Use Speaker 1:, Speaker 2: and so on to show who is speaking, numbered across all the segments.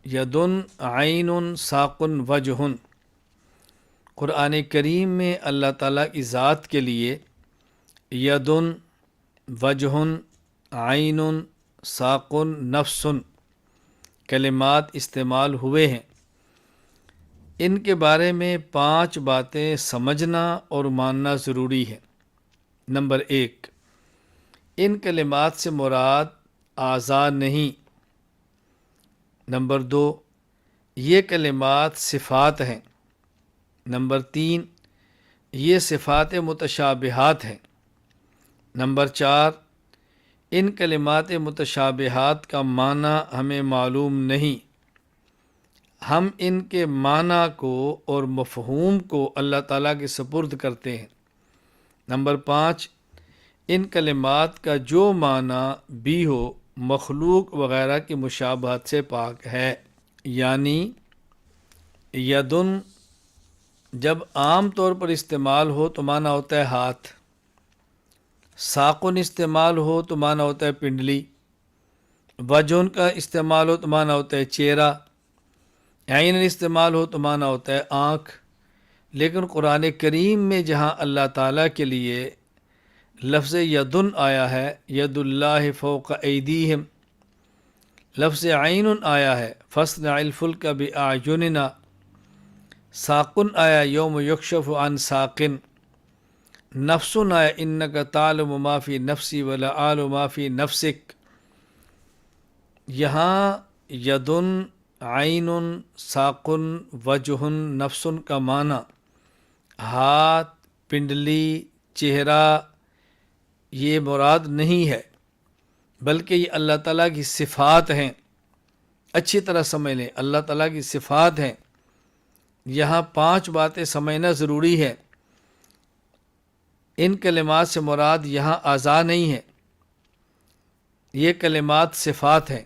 Speaker 1: یدن عین ساق وجہ، قرآن کریم میں اللہ تعالیٰ کی ذات کے لیے یدن، وجہ، عین، ساق، نفس کلمات استعمال ہوئے ہیں۔ ان کے بارے میں 5 باتیں سمجھنا اور ماننا ضروری ہے۔ نمبر 1، ان کلمات سے مراد اعضاء نہیں۔ نمبر 2، یہ کلمات صفات ہیں۔ نمبر 3، یہ صفات متشابہات ہیں۔ نمبر 4، ان کلمات متشابہات کا معنی ہمیں معلوم نہیں، ہم ان کے معنی کو اور مفہوم کو اللہ تعالیٰ کے سپرد کرتے ہیں۔ نمبر 5، ان کلمات کا جو معنی بھی ہو مخلوق وغیرہ کی مشابہت سے پاک ہے۔ یعنی یدن جب عام طور پر استعمال ہو تو معنی ہوتا ہے ہاتھ، ساقن استعمال ہو تو معنی ہوتا ہے پنڈلی، وجہن کا استعمال ہو تو معنی ہوتا ہے چہرہ، عین استعمال ہو تو معنی ہوتا ہے آنکھ۔ لیکن قرآن کریم میں جہاں اللہ تعالیٰ کے لیے لفظ یدن آیا ہے، ید اللہ فوق ایدیہم، لفظ عین آیا ہے فاصنع الفلک بأعیننا، ساقن آیا یوم یکشف عن ساقن، نفس آیا انک تعلم ما فی نفسی ولا اعلم ما فی نفسک۔ یہاں یدن، عین، ساقن، وجہن، نفسن کا معنی ہاتھ، پنڈلی، چہرہ یہ مراد نہیں ہے، بلکہ یہ اللہ تعالیٰ کی صفات ہیں۔ اچھی طرح سمجھ لیں، اللہ تعالیٰ کی صفات ہیں۔ یہاں 5 باتیں سمجھنا ضروری ہے۔ ان کلمات سے مراد یہاں اعضاء نہیں ہے، یہ کلمات صفات ہیں،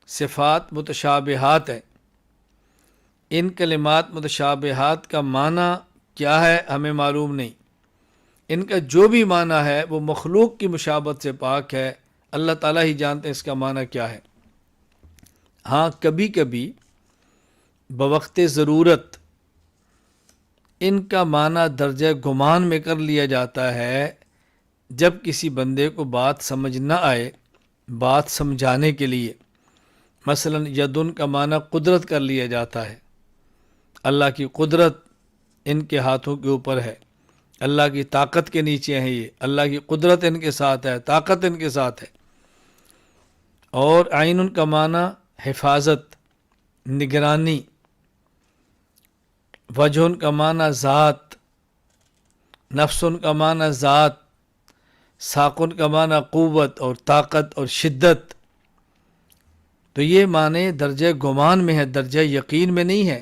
Speaker 1: صفات متشابہات ہیں۔ ان کلمات متشابہات کا معنی کیا ہے ہمیں معلوم نہیں، ان کا جو بھی معنی ہے وہ مخلوق کی مشابہت سے پاک ہے، اللہ تعالیٰ ہی جانتے ہیں اس کا معنی کیا ہے۔ ہاں کبھی کبھی بوقت ضرورت ان کا معنی درجہ گمان میں کر لیا جاتا ہے، جب کسی بندے کو بات سمجھ نہ آئے، بات سمجھانے کے لیے۔ مثلا یدن کا معنی قدرت کر لیا جاتا ہے، اللہ کی قدرت ان کے ہاتھوں کے اوپر ہے، اللہ کی طاقت کے نیچے ہیں، یہ اللہ کی قدرت ان کے ساتھ ہے، طاقت ان کے ساتھ ہے۔ اور عین کا معنی حفاظت، نگرانی، وجہن کا معنی ذات، نفسن کا معنی ذات، ساقن کا معنی قوت اور طاقت اور شدت۔ تو یہ معنی درجہ گمان میں ہے، درجہ یقین میں نہیں ہے۔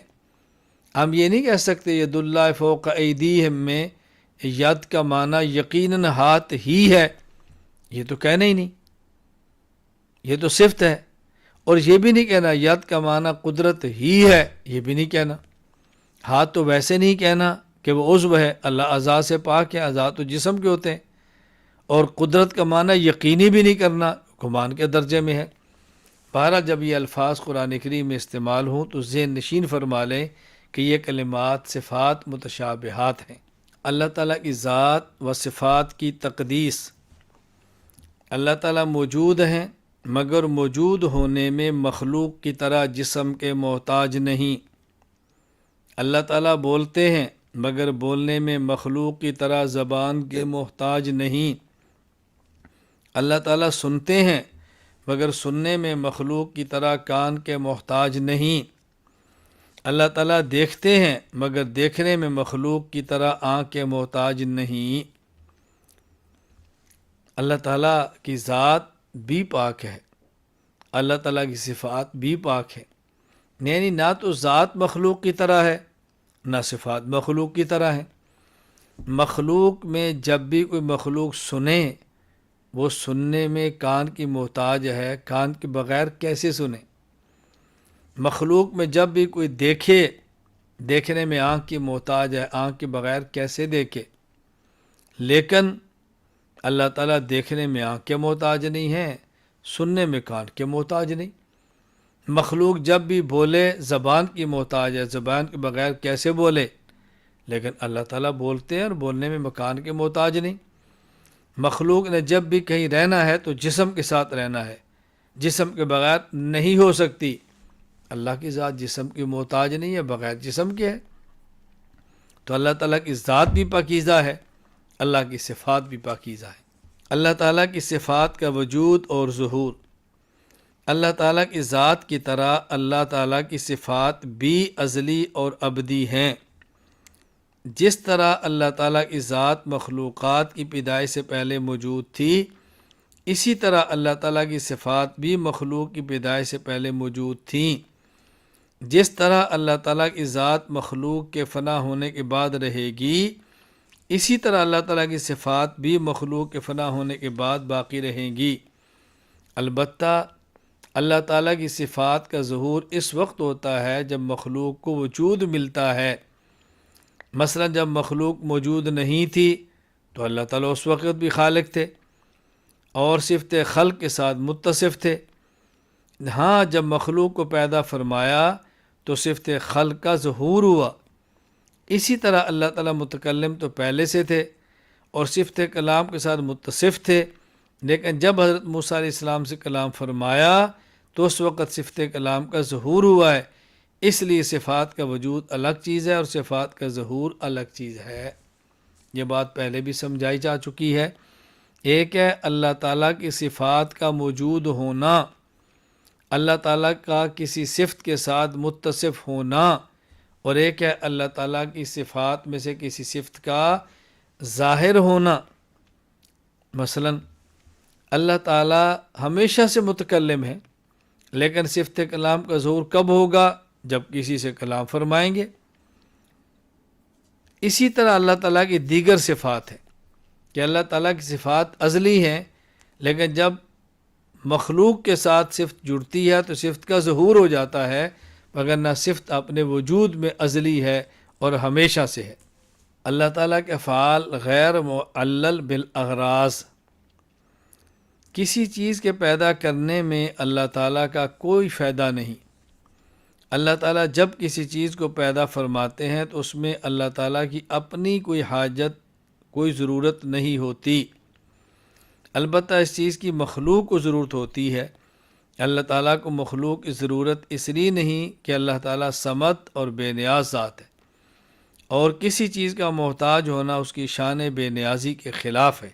Speaker 1: ہم یہ نہیں کہہ سکتے ید اللہ فوق ایدیہم میں ید کا معنی یقیناً ہاتھ ہی ہے، یہ تو کہنا ہی نہیں، یہ تو صفت ہے۔ اور یہ بھی نہیں کہنا ید کا معنی قدرت ہی ہے، یہ بھی نہیں کہنا۔ ہاتھ تو ویسے نہیں کہنا کہ وہ عضو ہے، اللہ اعضاء سے پاک ہے، اعضاء تو جسم کے ہوتے ہیں۔ اور قدرت کا معنی یقینی بھی نہیں کرنا، گمان کے درجے میں ہے۔ بہرحال جب یہ الفاظ قرآن کریم میں استعمال ہوں تو ذہن نشین فرما لیں کہ یہ کلمات صفات متشابہات ہیں۔ اللہ تعالیٰ کی ذات و صفات کی تقدیس، اللہ تعالیٰ موجود ہیں مگر موجود ہونے میں مخلوق کی طرح جسم کے محتاج نہیں۔ اللہ تعالیٰ بولتے ہیں مگر بولنے میں مخلوق کی طرح زبان کے محتاج نہیں۔ اللہ تعالیٰ سنتے ہیں مگر سننے میں مخلوق کی طرح کان کے محتاج نہیں۔ اللہ تعالیٰ دیکھتے ہیں مگر دیکھنے میں مخلوق کی طرح آنکھ کے محتاج نہیں۔ اللہ تعالیٰ کی ذات بھی پاک ہے، اللہ تعالیٰ کی صفات بھی پاک ہے۔ یعنی نہ تو ذات مخلوق کی طرح ہے نہ صفات مخلوق کی طرح ہے۔ مخلوق میں جب بھی کوئی مخلوق سنے، وہ سننے میں کان کی محتاج ہے، کان کے بغیر کیسے سنے؟ مخلوق میں جب بھی کوئی دیکھے، دیکھنے میں آنکھ کی محتاج ہے، آنکھ کے بغیر کیسے دیکھے؟ لیکن اللہ تعالیٰ دیکھنے میں آنکھ کے محتاج نہیں ہے، سننے میں کان کے محتاج نہیں۔ مخلوق جب بھی بولے زبان کی محتاج ہے، زبان کے بغیر کیسے بولے، لیکن اللہ تعالیٰ بولتے ہیں اور بولنے میں مکان کے محتاج نہیں۔ مخلوق نے جب بھی کہیں رہنا ہے تو جسم کے ساتھ رہنا ہے، جسم کے بغیر نہیں ہو سکتی۔ اللہ کی ذات جسم کی محتاج نہیں ہے، بغیر جسم کے ہے۔ تو اللہ تعالیٰ کی ذات بھی پاکیزہ ہے، اللہ کی صفات بھی پاکیزہ ہے۔ اللہ تعالیٰ کی صفات کا وجود اور ظہور، اللہ تعالیٰ کی ذات کی طرح اللہ تعالیٰ کی صفات بھی ازلی اور ابدی ہیں۔ جس طرح اللہ تعالیٰ کی ذات مخلوقات کی پیدائش سے پہلے موجود تھی، اسی طرح اللہ تعالیٰ کی صفات بھی مخلوق کی پیدائش سے پہلے موجود تھیں۔ جس طرح اللہ تعالیٰ کی ذات مخلوق کے فنا ہونے کے بعد رہے گی، اسی طرح اللہ تعالیٰ کی صفات بھی مخلوق کے فنا ہونے کے بعد باقی رہیں گی۔ البتہ اللہ تعالیٰ کی صفات کا ظہور اس وقت ہوتا ہے جب مخلوق کو وجود ملتا ہے۔ مثلا جب مخلوق موجود نہیں تھی تو اللہ تعالیٰ اس وقت بھی خالق تھے اور صفت خلق کے ساتھ متصف تھے۔ ہاں جب مخلوق کو پیدا فرمایا تو صفت خلق کا ظہور ہوا۔ اسی طرح اللہ تعالیٰ متکلم تو پہلے سے تھے اور صفت کلام کے ساتھ متصف تھے، لیکن جب حضرت موسیٰ علیہ السلام سے کلام فرمایا تو اس وقت صفت کلام کا ظہور ہوا ہے۔ اس لیے صفات کا وجود الگ چیز ہے اور صفات کا ظہور الگ چیز ہے۔ یہ بات پہلے بھی سمجھائی جا چکی ہے۔ ایک ہے اللہ تعالیٰ کی صفات کا موجود ہونا، اللہ تعالیٰ کا کسی صفت کے ساتھ متصف ہونا، اور ایک ہے اللہ تعالیٰ کی صفات میں سے کسی صفت کا ظاہر ہونا۔ مثلا اللہ تعالیٰ ہمیشہ سے متکلم ہے، لیکن صفت کلام کا ظہور کب ہوگا؟ جب کسی سے کلام فرمائیں گے۔ اسی طرح اللہ تعالیٰ کی دیگر صفات ہیں کہ اللہ تعالیٰ کی صفات ازلی ہیں، لیکن جب مخلوق کے ساتھ صفت جڑتی ہے تو صفت کا ظہور ہو جاتا ہے، وگرنہ صفت اپنے وجود میں ازلی ہے اور ہمیشہ سے ہے۔ اللہ تعالیٰ کے افعال غیر معلل بالاغراض، کسی چیز کے پیدا کرنے میں اللہ تعالیٰ کا کوئی فائدہ نہیں۔ اللہ تعالیٰ جب کسی چیز کو پیدا فرماتے ہیں تو اس میں اللہ تعالیٰ کی اپنی کوئی حاجت، کوئی ضرورت نہیں ہوتی۔ البتہ اس چیز کی مخلوق کو ضرورت ہوتی ہے۔ اللہ تعالیٰ کو مخلوق کی ضرورت اس لیے نہیں کہ اللہ تعالیٰ صمد اور بے نیاز ذات ہے، اور کسی چیز کا محتاج ہونا اس کی شان بے نیازی کے خلاف ہے۔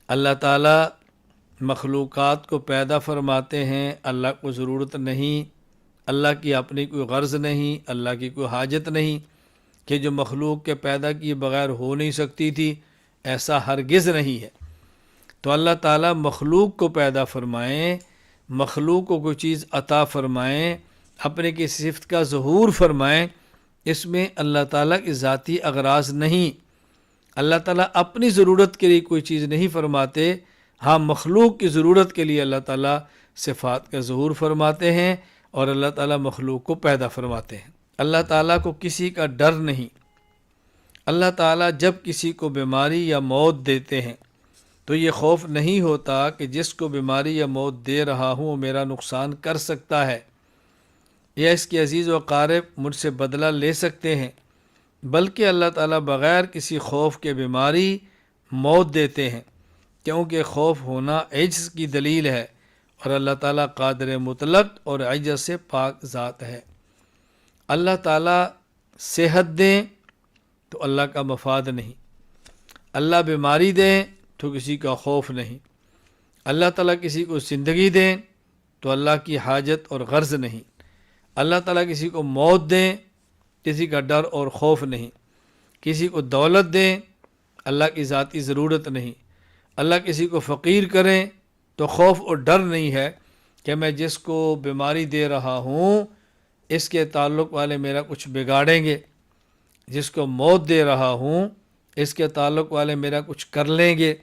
Speaker 1: اللہ تعالیٰ مخلوقات کو پیدا فرماتے ہیں، اللہ کو ضرورت نہیں، اللہ کی اپنی کوئی غرض نہیں، اللہ کی کوئی حاجت نہیں کہ جو مخلوق کے پیدا کیے بغیر ہو نہیں سکتی تھی، ایسا ہرگز نہیں ہے۔ تو اللہ تعالیٰ مخلوق کو پیدا فرمائیں، مخلوق کو کوئی چیز عطا فرمائیں، اپنے کسی صفت کا ظہور فرمائیں، اس میں اللہ تعالیٰ کی ذاتی اغراض نہیں۔ اللہ تعالیٰ اپنی ضرورت کے لیے کوئی چیز نہیں فرماتے، ہاں مخلوق کی ضرورت کے لیے اللہ تعالیٰ صفات کا ظہور فرماتے ہیں اور اللہ تعالیٰ مخلوق کو پیدا فرماتے ہیں۔ اللہ تعالیٰ کو کسی کا ڈر نہیں۔ اللہ تعالیٰ جب کسی کو بیماری یا موت دیتے ہیں تو یہ خوف نہیں ہوتا کہ جس کو بیماری یا موت دے رہا ہوں وہ میرا نقصان کر سکتا ہے یا اس کے عزیز و اقارب مجھ سے بدلہ لے سکتے ہیں، بلکہ اللہ تعالیٰ بغیر کسی خوف کے بیماری موت دیتے ہیں، کیونکہ خوف ہونا عجز کی دلیل ہے اور اللہ تعالیٰ قادر مطلق اور عجز سے پاک ذات ہے۔ اللہ تعالیٰ صحت دیں تو اللہ کا مفاد نہیں، اللہ بیماری دیں تو کسی کا خوف نہیں، اللہ تعالیٰ کسی کو زندگی دیں تو اللہ کی حاجت اور غرض نہیں، اللہ تعالیٰ کسی کو موت دیں کسی کا ڈر اور خوف نہیں، کسی کو دولت دیں اللہ کی ذاتی ضرورت نہیں، اللہ کسی کو فقیر کریں تو خوف اور ڈر نہیں ہے کہ میں جس کو بیماری دے رہا ہوں اس کے تعلق والے میرا کچھ بگاڑیں گے، جس کو موت دے رہا ہوں اس کے تعلق والے میرا کچھ کر لیں گے،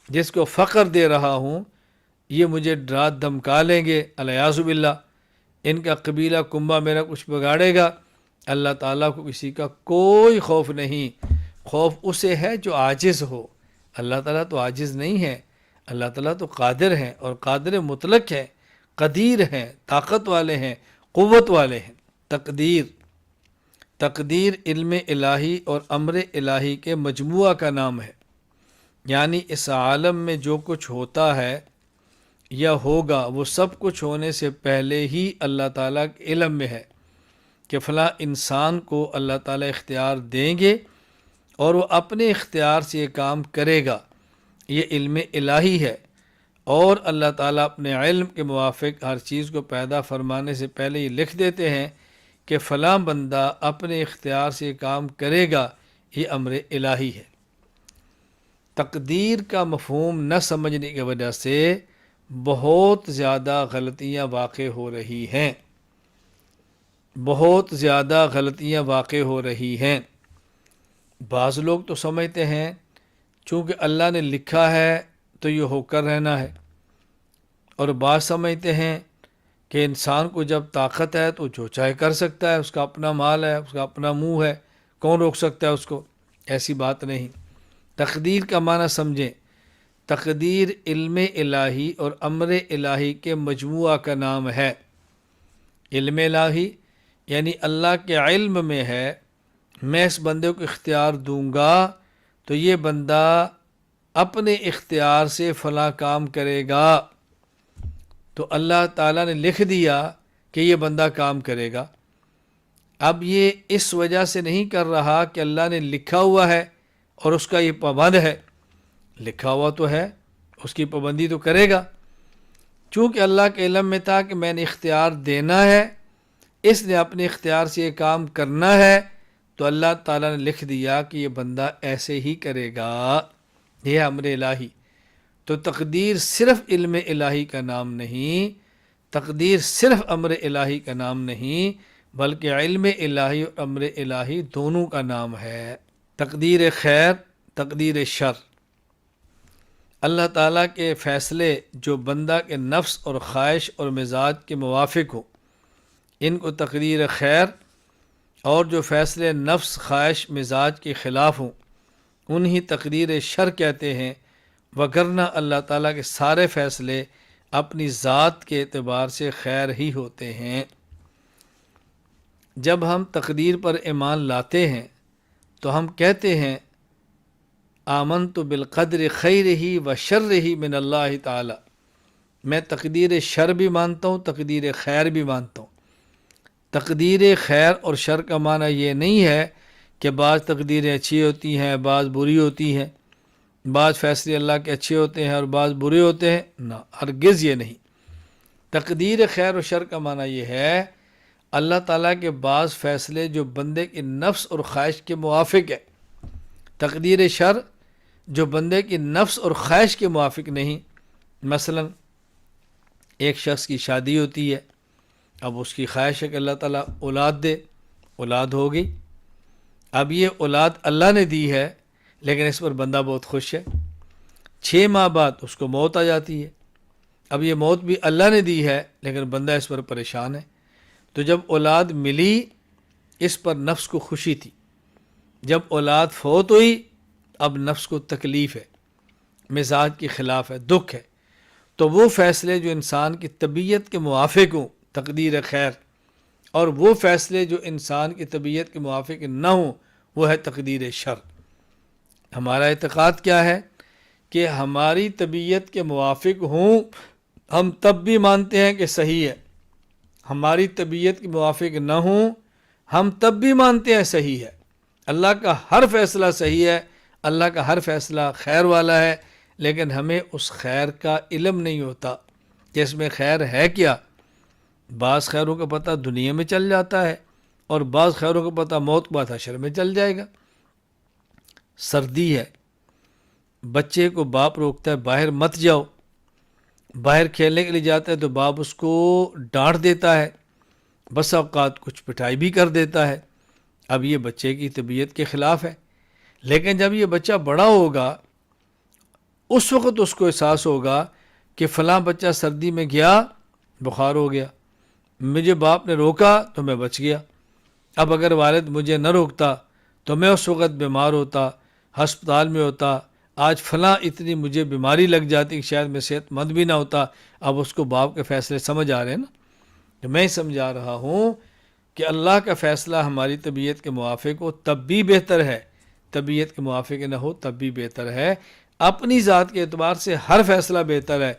Speaker 1: جس کو فقر دے رہا ہوں یہ مجھے ڈرا دھمکا لیں گے، الیاذ باللہ، ان کا قبیلہ کنبہ میرا کچھ بگاڑے گا۔ اللہ تعالیٰ کو کسی کا کوئی خوف نہیں، خوف اسے ہے جو عاجز ہو۔ اللہ تعالیٰ تو عاجز نہیں ہے، اللہ تعالیٰ تو قادر ہے اور قادر مطلق ہے، قدیر ہیں، طاقت والے ہیں، قوت والے ہیں۔ تقدیر علم الہی اور امر الہی کے مجموعہ کا نام ہے، یعنی اس عالم میں جو کچھ ہوتا ہے یا ہوگا وہ سب کچھ ہونے سے پہلے ہی اللہ تعالیٰ کے علم میں ہے کہ فلاں انسان کو اللہ تعالیٰ اختیار دیں گے اور وہ اپنے اختیار سے یہ کام کرے گا، یہ علم الہی ہے۔ اور اللہ تعالیٰ اپنے علم کے موافق ہر چیز کو پیدا فرمانے سے پہلے یہ لکھ دیتے ہیں کہ فلاں بندہ اپنے اختیار سے یہ کام کرے گا، یہ امر الہی ہے۔ تقدیر کا مفہوم نہ سمجھنے کی وجہ سے بہت زیادہ غلطیاں واقع ہو رہی ہیں، بہت زیادہ غلطیاں واقع ہو رہی ہیں۔ بعض لوگ تو سمجھتے ہیں چونکہ اللہ نے لکھا ہے تو یہ ہو کر رہنا ہے، اور بعض سمجھتے ہیں کہ انسان کو جب طاقت ہے تو جو چاہے کر سکتا ہے، اس کا اپنا مال ہے، اس کا اپنا منہ ہے، کون روک سکتا ہے اس کو؟ ایسی بات نہیں۔ تقدیر کا معنی سمجھیں، تقدیر علم الہی اور امر الہی کے مجموعہ کا نام ہے۔ علم الہی یعنی اللہ کے علم میں ہے، میں اس بندے کو اختیار دوں گا تو یہ بندہ اپنے اختیار سے فلاں کام کرے گا، تو اللہ تعالیٰ نے لکھ دیا کہ یہ بندہ کام کرے گا۔ اب یہ اس وجہ سے نہیں کر رہا کہ اللہ نے لکھا ہوا ہے اور اس کا یہ پابند ہے، لکھا ہوا تو ہے، اس کی پابندی تو کرے گا۔ چونکہ اللہ کے علم میں تھا کہ میں نے اختیار دینا ہے، اس نے اپنے اختیار سے یہ کام کرنا ہے، تو اللہ تعالیٰ نے لکھ دیا کہ یہ بندہ ایسے ہی کرے گا، یہ امر الہی۔ تو تقدیر صرف علم الہی کا نام نہیں، تقدیر صرف امر الہی کا نام نہیں، بلکہ علم الہی اور امر الہی دونوں کا نام ہے۔ تقدیر خیر، تقدیر شر، اللہ تعالیٰ کے فیصلے جو بندہ کے نفس اور خواہش اور مزاج کے موافق ہو، ان کو تقدیر خیر، اور جو فیصلے نفس، خواہش، مزاج کے خلاف ہوں انہی تقدیر شر کہتے ہیں، وگرنہ اللہ تعالیٰ کے سارے فیصلے اپنی ذات کے اعتبار سے خیر ہی ہوتے ہیں۔ جب ہم تقدیر پر ایمان لاتے ہیں تو ہم کہتے ہیں آمنت بالقدر خیرہ و شرہ من اللہ تعالی، میں تقدیر شر بھی مانتا ہوں، تقدیر خیر بھی مانتا ہوں۔ تقدیر خیر اور شر کا معنی یہ نہیں ہے کہ بعض تقدیریں اچھی ہوتی ہیں، بعض بری ہوتی ہیں، بعض فیصلے اللہ کے اچھے ہوتے ہیں اور بعض برے ہوتے ہیں، نہ، ہرگز یہ نہیں۔ تقدیر خیر و شر کا معنی یہ ہے اللہ تعالیٰ کے بعض فیصلے جو بندے کے نفس اور خواہش کے موافق ہے، تقدیر شر جو بندے کی نفس اور خواہش کے موافق نہیں۔ مثلا ایک شخص کی شادی ہوتی ہے، اب اس کی خواہش ہے کہ اللہ تعالیٰ اولاد دے، اولاد ہو گئی، اب یہ اولاد اللہ نے دی ہے لیکن اس پر بندہ بہت خوش ہے۔ 6 ماہ بعد اس کو موت آ جاتی ہے، اب یہ موت بھی اللہ نے دی ہے لیکن بندہ اس پر پریشان ہے۔ تو جب اولاد ملی اس پر نفس کو خوشی تھی، جب اولاد فوت ہوئی اب نفس کو تکلیف ہے، مزاج کے خلاف ہے، دکھ ہے۔ تو وہ فیصلے جو انسان کی طبیعت کے موافق ہوں، تقدیر خیر، اور وہ فیصلے جو انسان کی طبیعت کے موافق نہ ہوں، وہ ہے تقدیر شر۔ ہمارا اعتقاد کیا ہے کہ ہماری طبیعت کے موافق ہوں ہم تب بھی مانتے ہیں کہ صحیح ہے، ہماری طبیعت کے موافق نہ ہوں ہم تب بھی مانتے ہیں صحیح ہے۔ اللہ کا ہر فیصلہ صحیح ہے، اللہ کا ہر فیصلہ خیر والا ہے، لیکن ہمیں اس خیر کا علم نہیں ہوتا کہ اس میں خیر ہے کیا۔ بعض خیروں کا پتہ دنیا میں چل جاتا ہے اور بعض خیروں کا پتہ موت کے بعد حشر میں چل جائے گا۔ سردی ہے، بچے کو باپ روکتا ہے باہر مت جاؤ، باہر کھیلنے کے لیے جاتا ہے تو باپ اس کو ڈانٹ دیتا ہے، بس اوقات کچھ پٹائی بھی کر دیتا ہے۔ اب یہ بچے کی طبیعت کے خلاف ہے، لیکن جب یہ بچہ بڑا ہوگا اس وقت اس کو احساس ہوگا کہ فلاں بچہ سردی میں گیا، بخار ہو گیا، مجھے باپ نے روکا تو میں بچ گیا، اب اگر والد مجھے نہ روکتا تو میں اس وقت بیمار ہوتا، ہسپتال میں ہوتا، آج فلاں اتنی مجھے بیماری لگ جاتی کہ شاید میں صحت مند بھی نہ ہوتا، اب اس کو باپ کے فیصلے سمجھ آ رہے ہیں نا. تو میں سمجھا رہا ہوں کہ اللہ کا فیصلہ ہماری طبیعت کے موافق ہو تب بھی بہتر ہے، طبیعت کے موافق نہ ہو تب بھی بہتر ہے. اپنی ذات کے اعتبار سے ہر فیصلہ بہتر ہے،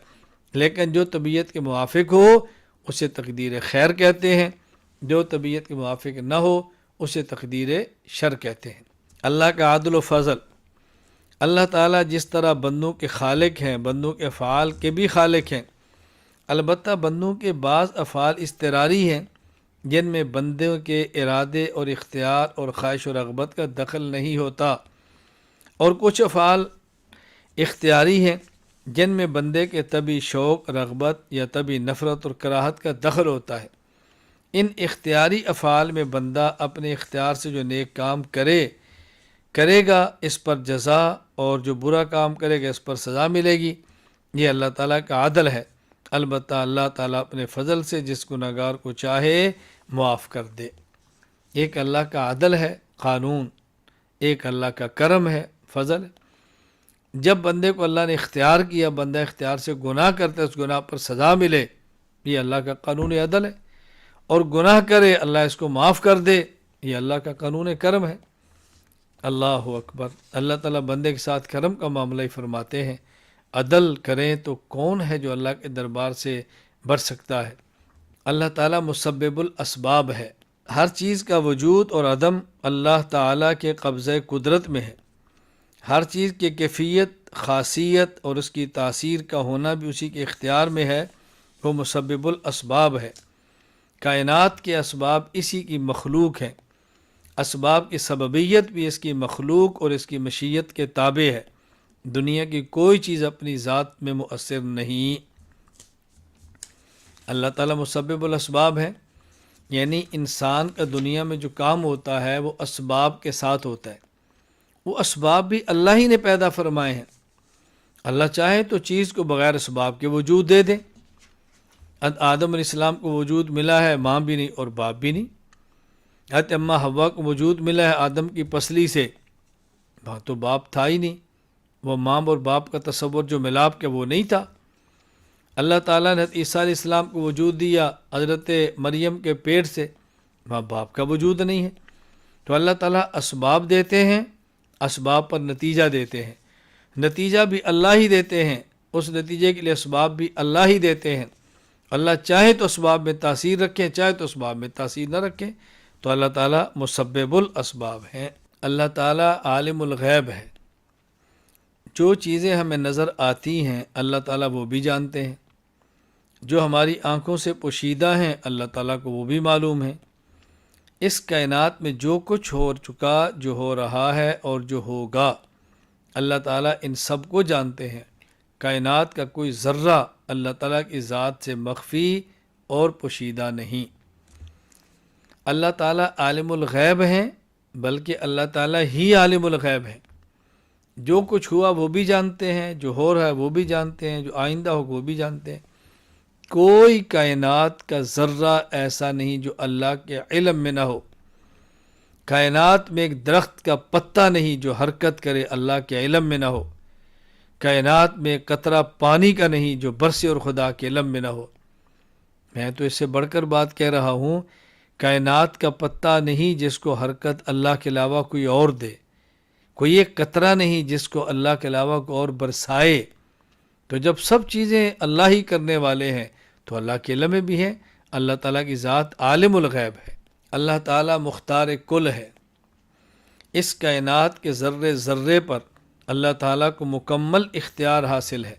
Speaker 1: لیکن جو طبیعت کے موافق ہو اسے تقدیر خیر کہتے ہیں، جو طبیعت کے موافق نہ ہو اسے تقدیر شر کہتے ہیں. اللہ کا عدل و فضل، اللہ تعالیٰ جس طرح بندوں کے خالق ہیں، بندوں کے افعال کے بھی خالق ہیں. البتہ بندوں کے بعض افعال اضطراری ہیں جن میں بندوں کے ارادے اور اختیار اور خواہش و رغبت کا دخل نہیں ہوتا، اور کچھ افعال اختیاری ہیں جن میں بندے کے طبعی شوق، رغبت یا طبعی نفرت اور کراہت کا دخل ہوتا ہے. ان اختیاری افعال میں بندہ اپنے اختیار سے جو نیک کام کرے گا اس پر جزا، اور جو برا کام کرے گا اس پر سزا ملے گی. یہ اللہ تعالیٰ کا عدل ہے. البتہ اللہ تعالیٰ اپنے فضل سے جس گنہگار کو چاہے معاف کر دے. ایک اللہ کا عدل ہے، قانون، ایک اللہ کا کرم ہے، فضل ہے. جب بندے کو اللہ نے اختیار کیا، بندہ اختیار سے گناہ کرتا ہے، اس گناہ پر سزا ملے، یہ اللہ کا قانون عدل ہے. اور گناہ کرے اللہ اس کو معاف کر دے، یہ اللہ کا قانون کرم ہے. اللہ اکبر. اللہ تعالیٰ بندے کے ساتھ کرم کا معاملہ ہی فرماتے ہیں. عدل کریں تو کون ہے جو اللہ کے دربار سے بچ سکتا ہے. اللہ تعالیٰ مسبب الاسباب ہے. ہر چیز کا وجود اور عدم اللہ تعالیٰ کے قبضۂ قدرت میں ہے. ہر چیز کی کیفیت، خاصیت اور اس کی تاثیر کا ہونا بھی اسی کے اختیار میں ہے. وہ مسبب الاسباب ہے. کائنات کے اسباب اسی کی مخلوق ہیں. اسباب کی سببیت بھی اس کی مخلوق اور اس کی مشیت کے تابع ہے. دنیا کی کوئی چیز اپنی ذات میں مؤثر نہیں. اللہ تعالیٰ مسبب الاسباب ہے، یعنی انسان کا دنیا میں جو کام ہوتا ہے وہ اسباب کے ساتھ ہوتا ہے. وہ اسباب بھی اللہ ہی نے پیدا فرمائے ہیں. اللہ چاہے تو چیز کو بغیر اسباب کے وجود دے دے. آدم علیہ السلام کو وجود ملا ہے، ماں بھی نہیں اور باپ بھی نہیں. حضرت اماں حوا کو وجود ملا ہے آدم کی پسلی سے، وہاں تو باپ تھا ہی نہیں. وہ ماں اور باپ کا تصور جو ملاپ کا وہ نہیں تھا. اللہ تعالیٰ نے حضرت عیسیٰ علیہ السلام کو وجود دیا حضرت مریم کے پیٹ سے، وہاں باپ کا وجود نہیں ہے. تو اللہ تعالیٰ اسباب دیتے ہیں، اسباب پر نتیجہ دیتے ہیں. نتیجہ بھی اللہ ہی دیتے ہیں، اس نتیجے کے لیے اسباب بھی اللہ ہی دیتے ہیں. اللہ چاہے تو اسباب میں تاثیر رکھیں، چاہے تو اسباب میں تاثیر نہ رکھیں. تو اللہ تعالیٰ مسبب الاسباب ہیں. اللہ تعالیٰ عالم الغیب ہے. جو چیزیں ہمیں نظر آتی ہیں اللہ تعالیٰ وہ بھی جانتے ہیں. جو ہماری آنکھوں سے پوشیدہ ہیں اللہ تعالیٰ کو وہ بھی معلوم ہے. اس کائنات میں جو کچھ ہو چکا، جو ہو رہا ہے اور جو ہوگا، اللہ تعالیٰ ان سب کو جانتے ہیں. کائنات کا کوئی ذرہ اللہ تعالیٰ کی ذات سے مخفی اور پوشیدہ نہیں. اللہ تعالیٰ عالم الغیب ہیں، بلکہ اللہ تعالیٰ ہی عالم الغیب ہے. جو کچھ ہوا وہ بھی جانتے ہیں، جو ہو رہا ہے وہ بھی جانتے ہیں، جو آئندہ ہو وہ بھی جانتے ہیں. کوئی کائنات کا ذرہ ایسا نہیں جو اللہ کے علم میں نہ ہو. کائنات میں ایک درخت کا پتا نہیں جو حرکت کرے اللہ کے علم میں نہ ہو. کائنات میں ایک قطرہ پانی کا نہیں جو برسے اور خدا کے علم میں نہ ہو. میں تو اس سے بڑھ کر بات کہہ رہا ہوں، کائنات کا پتا نہیں جس کو حرکت اللہ کے علاوہ کوئی اور دے. کوئی ایک قطرہ نہیں جس کو اللہ کے علاوہ کوئی اور برسائے. تو جب سب چیزیں اللہ ہی کرنے والے ہیں تو اللہ کے علم میں بھی ہے. اللہ تعالیٰ کی ذات عالم الغیب ہے. اللہ تعالیٰ مختار کل ہے. اس کائنات کے ذرے ذرے پر اللہ تعالیٰ کو مکمل اختیار حاصل ہے.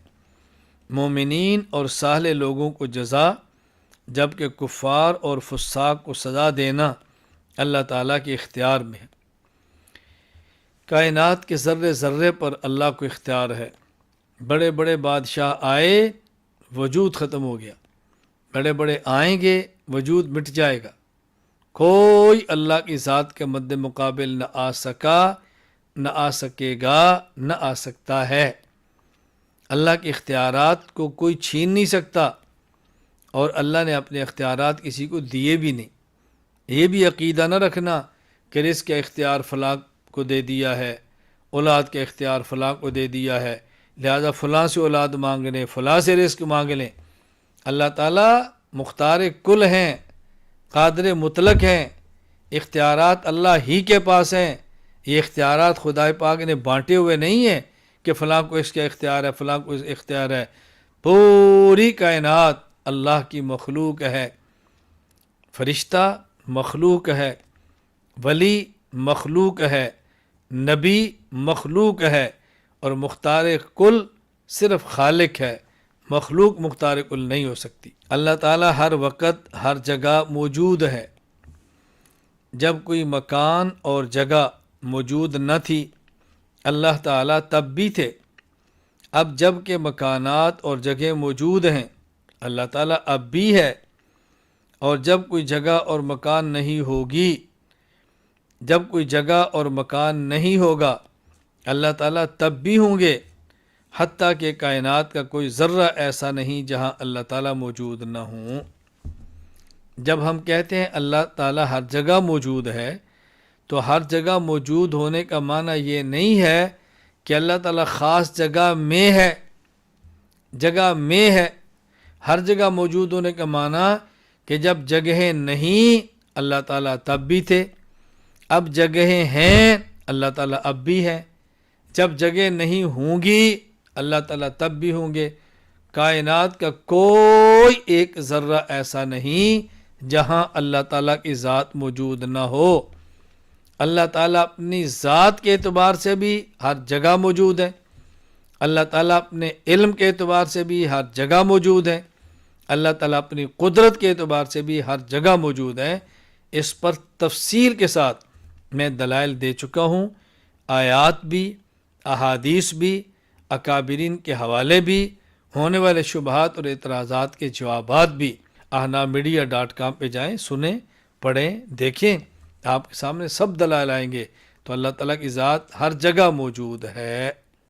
Speaker 1: مومنین اور صالح لوگوں کو جزا، جبکہ کفار اور فساق کو سزا دینا اللہ تعالیٰ کے اختیار میں ہے. کائنات کے ذرے ذرے پر اللہ کو اختیار ہے. بڑے بڑے بادشاہ آئے، وجود ختم ہو گیا. بڑے بڑے آئیں گے، وجود مٹ جائے گا. کوئی اللہ کی ذات کے مد مقابل نہ آ سکا، نہ آ سکے گا، نہ آ سکتا ہے. اللہ کے اختیارات کو کوئی چھین نہیں سکتا، اور اللہ نے اپنے اختیارات کسی کو دیے بھی نہیں. یہ بھی عقیدہ نہ رکھنا کہ رزق کا اختیار فلاں کو دے دیا ہے اولاد کا اختیار فلاں کو دے دیا ہے، لہذا فلاں سے اولاد مانگ لیں، فلاں سے رزق مانگ لیں۔ اللہ تعالیٰ مختار کل ہیں، قادر مطلق ہیں، اختیارات اللہ ہی کے پاس ہیں۔ یہ اختیارات خدا پاک نے بانٹے ہوئے نہیں ہیں کہ فلاں کو اس کا اختیار ہے، فلاں کو اس اختیار ہے۔ پوری کائنات اللہ کی مخلوق ہے، فرشتہ مخلوق ہے، ولی مخلوق ہے، نبی مخلوق ہے، اور مختار کل صرف خالق ہے، مخلوق مختار کل نہیں ہو سکتی۔ اللہ تعالیٰ ہر وقت ہر جگہ موجود ہے۔ جب کوئی مکان اور جگہ موجود نہ تھی اللہ تعالیٰ تب بھی تھے۔ اب جب کہ مکانات اور جگہ موجود ہیں اللہ تعالیٰ اب بھی ہے، اور جب کوئی جگہ اور مکان نہیں ہوگی، جب کوئی جگہ اور مکان نہیں ہوگا اللہ تعالیٰ تب بھی ہوں گے، حتیٰ کہ کائنات کا کوئی ذرہ ایسا نہیں جہاں اللہ تعالیٰ موجود نہ ہوں۔ جب ہم کہتے ہیں اللہ تعالیٰ ہر جگہ موجود ہے تو ہر جگہ موجود ہونے کا معنی یہ نہیں ہے کہ اللہ تعالیٰ خاص جگہ میں ہے، جگہ میں ہے۔ ہر جگہ موجود ہونے کا معنی کہ جب جگہیں نہیں اللہ تعالیٰ تب بھی تھے، اب جگہیں ہیں اللہ تعالیٰ اب بھی ہے، جب جگہ نہیں ہوں گی اللہ تعالیٰ تب بھی ہوں گے۔ کائنات کا کوئی ایک ذرہ ایسا نہیں جہاں اللہ تعالیٰ کی ذات موجود نہ ہو۔ اللہ تعالیٰ اپنی ذات کے اعتبار سے بھی ہر جگہ موجود ہے، اللہ تعالیٰ اپنے علم کے اعتبار سے بھی ہر جگہ موجود ہے، اللہ تعالیٰ اپنی قدرت کے اعتبار سے بھی ہر جگہ موجود ہے۔ اس پر تفصیل کے ساتھ میں دلائل دے چکا ہوں، آیات بھی، احادیث بھی، اکابرین کے حوالے بھی، ہونے والے شبہات اور اعتراضات کے جوابات بھی۔ ahnamedia.com پہ جائیں، سنیں، پڑھیں، دیکھیں، آپ کے سامنے سب دلائل آئیں گے۔ تو اللہ تعالیٰ کی ذات ہر جگہ موجود ہے۔